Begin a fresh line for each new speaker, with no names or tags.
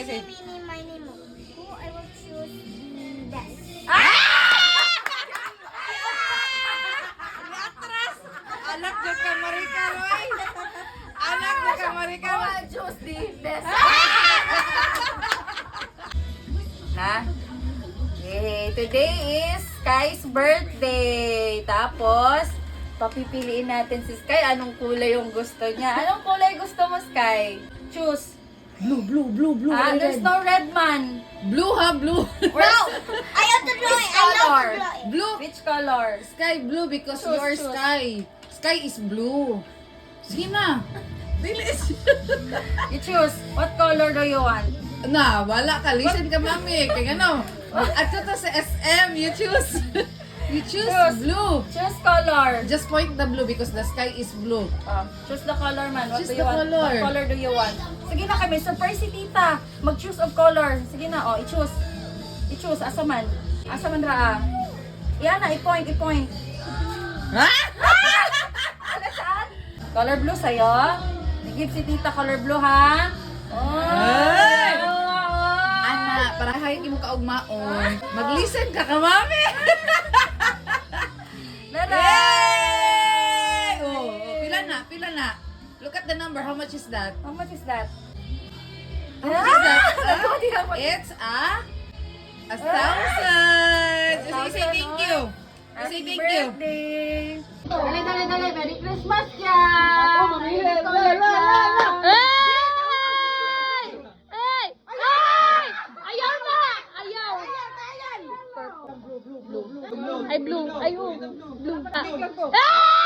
say.
Mini, mini, mo. Who I will choose the best.
Atras! Anak na ka, Marika, Roy! Anak na ka, Marika, Roy!
Choose the best.
Na? Yay! Today is Sky's birthday! Tapos, papipiliin natin si Sky. Anong kulay yung gusto niya? Anong kulay gusto mo, Sky? Choose.
Blue.
There's no red man.
Blue ha, blue.
No! I have to draw it. I love to
color?
draw it.
Blue.
Which color?
Sky blue because
Choose,
you're
choose.
sky. Sky is blue. Sige na. Bilis.
You choose. What color do you want?
Na, wala ka. Listen ka, mami. Kaya ano? At ito sa SM, you choose. You choose
Choose.
blue.
Choose color.
Just point the blue because the sky is blue.
Choose the color, man. What
Choose
do you
the
want?
color.
What color do you want? Sige na kami. Surprise si tita. Mag-choose of color. Sige na. Oh, i-choose. I-choose. Asa man. Asa man raa. Yan na. I-point.
Ha?
Ano saan? Color blue sa'yo. I-give si tita color blue, ha? Oh!
Ay!
Oh!
Ana, para kayo mo kaugmaon. Mag-listen ka ka, mami.
Nara!
Yay! Oh, pila na. Look at the number. How much is that?
How much is that?
How much is that?
Hindi na mo-
It's a 1,000. Just say thank you. Just say
Happy
thank you.
birthday!
Dali. Merry Christmas dyan!
Ako, mamili.
Ay, blue. Ay, blue. Blue. Ah!